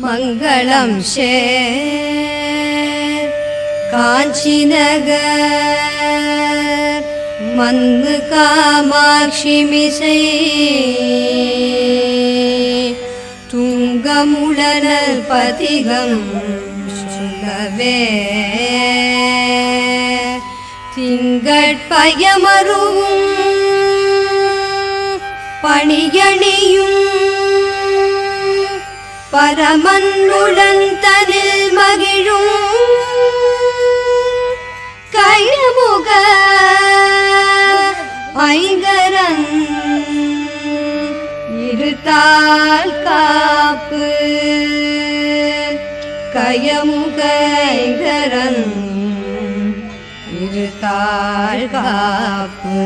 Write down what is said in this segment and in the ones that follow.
மங்களம் சேர் காஞ்சி நகர் மந்து காமாட்சி மிசை துங்கமுடனல் பதிகம் சொல்லவே திங்கட்பயமருவும் பணியணியும் பரமன்னுடன் தனில் மகிழும் கயமுக ஐங்கரன் இருத்தால் காப்பு கயமுக ஐங்கரன் இருத்தால் காப்பு.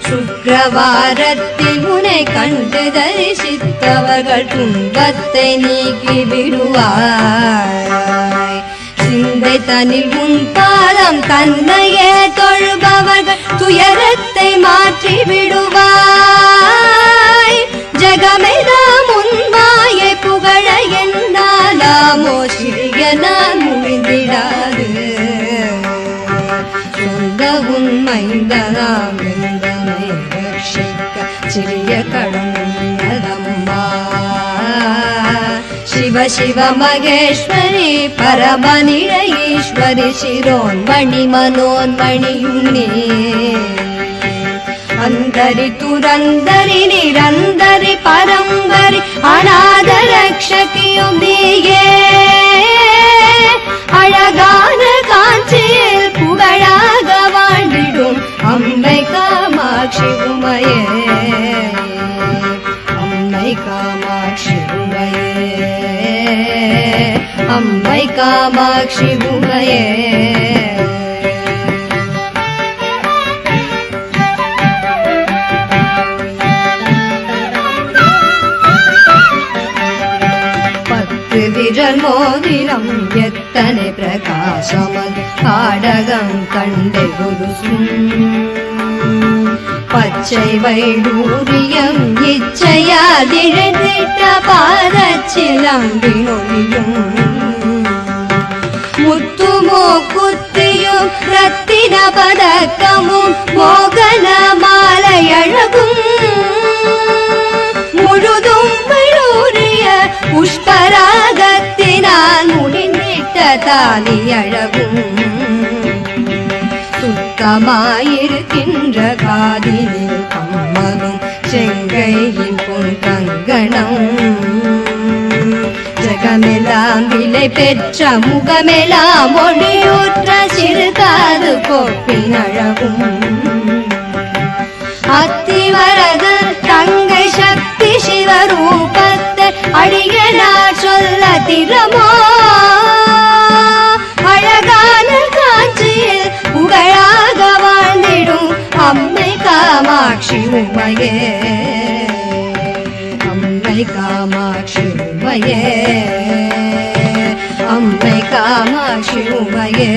சுக்கிரவாரத்தில் உனை கண்டு தரிசித்தவர்கள் துன்பத்தை நீக்கி விடுவாய். சிந்தை தனில் உன் பாதம் தன்னையே தொழுபவர்கள் துயரத்தை மாற்றி விடுவாய். ஜகமெல்லாம் உன் மாயை புகழ என்னாலாமோ சிறிய நான் முடிந்திடாது. சொந்த உண்மைந்தனாம் எந்தனை ரட்சிக்க சிறிய கடம்பா. சிவ சிவ மகேஸ்வரி பரமநில ஈஸ்வரி சிரோன்மணி மனோன்மணியுன்னே. அந்தரி துரந்தரி நிரந்தரி பரம்பரி அநாத ரக்ஷகியும் நீயே. அழகான காஞ்சியில் புகழாக வாழ்ந்திடும் அம்மை காமாட்சி உமையே. அம்மை காமாட்சி உமையே. அம்மை காமாட்சி உமையே. விரல் மோதிரம் எத்தனை பிரகாசமது பாடகம் கண்டே குரு பச்சை வைடூரியம் இச்சையாதிழ்ந்திட்ட பாதச்சிலம்பினொழியும் முத்துமோ குத்தியும் ரத்தின பதக்கமும் மோகன மாலை அழகும் முழுதும் வைடூரிய புஷ்பராகத்தினால் முடிந்திட்ட தாலி அழகும் சுத்தமாயிருக்கின்ற காதினில் கம்மலும் செங்கையின் பொன் கங்கணம் ஜகமெல்லாம் விலை பெற்ற முகமெல்லாம் ஒளியூற்ற சிறுகாது கோப்பின் அழகும் அத்திவரத தங்கை சக்தி சிவரூபத்தை அடியனார் சொல்ல திறமோ. அழகான காஞ்சியில் புகழாக வாழ்ந்திடும் அம்மை காமாட்சி உமையே. அம்மை காமாட்சி உமையே. அம்மை காமாட்சி உமையே.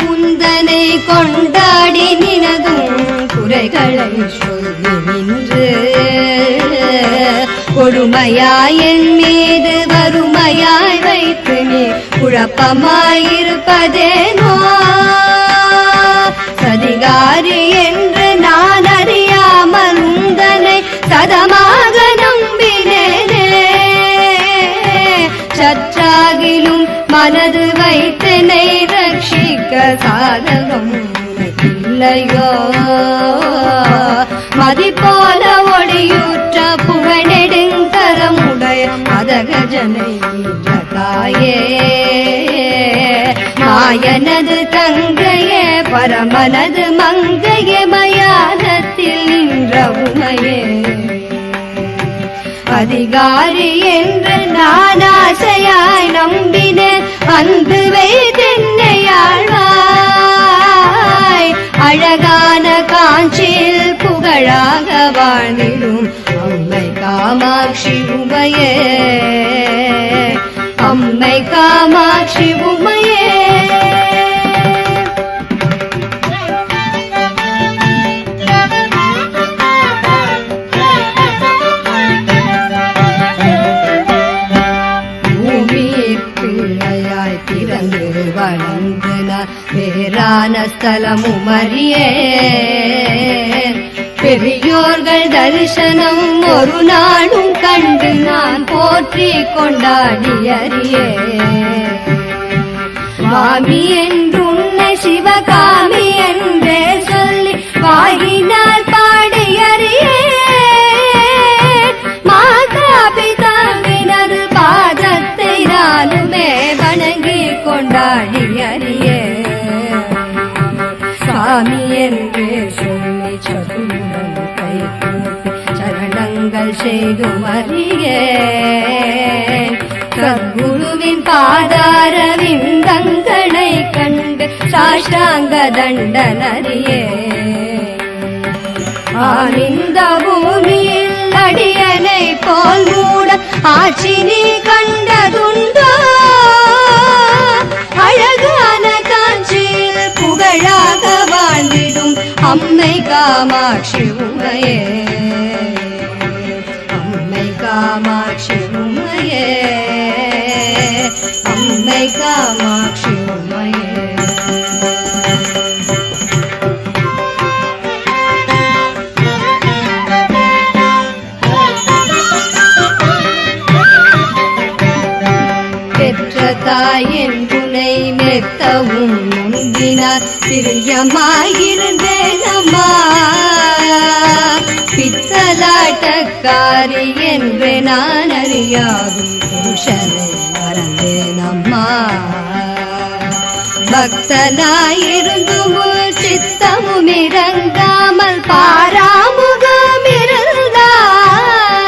உந்தனை கொண்டாடி நினதும் குறைகளை சொல்லி நின்று கொடுமையாய் என் மீது வறுமையாய் வைத்து நீ குழப்பமாயிருப்பதேனோ. சதிகாரி என்று நான் அறியாமல் உந்தனை சதமாக நம்பினேனே. சற்றாகிலும் மனது வைத்தனை ரட்சிக்க சாதகம் இல்லையோ. மதிப்போல ஒளியூற்ற புகழெடுங்கரமுடைய மதகஜனை தாயே. மாயனது தங்கையே பரமனது மங்கையே மயானத்தில் நின்ற உமையே அதிகாரி என்று நான் ஆசையாய் நம்பினேன் அன்பு வைத்தென்னையாழ்வாய் அழகான காஞ்சியில் புகழாக வாழ்ந்திடும் அம்மை காமாட்சி உமையே அம்மை காமாட்சி உமையே வேறான ஸ்தலமும் அறியே பெரியோர்கள் தரிசனம் ஒரு நாளும் கண்டு நான் போற்றி கொண்டாடி அறியே மாமி என்றுன்னை சிவகாமி என்றே சொல்லி வாயினால் பாடி அறியே மாதா பிதாவினது பாதத்தை நானுமே வணங்கி கொண்டாடி அறியே சாமி என்று சொல்லி சதுரம் கை கூப்பி சரணங்கள் செய்து அறியே சத்குருவின் பாதார விந்தங்களை கண்டு சாஷ்டாங்க தண்டனறியே ஆனந்த பூமியில் அடியனை போல் மூட ஆட்சி நீ கண்டதுண்டோ அழகான காஞ்சியில் புகழாக வாழ்ந்திடும் அம்மை காமாட்சி உமையே அம்மை காமாட்சி உமையே அம்மை காமாட்சி உமையே பெற்ற தாயின் துணை மெத்தவும் முந்தினார் பிரியமாயிருந்தேன் அம்மா பித்தலாட்டக்காரி என்று நான் அறியாதும் புருஷனை மறந்தேன் அம்மா பக்தனாயிருந்தும் சித்தமும் இறங்காமல் பாரா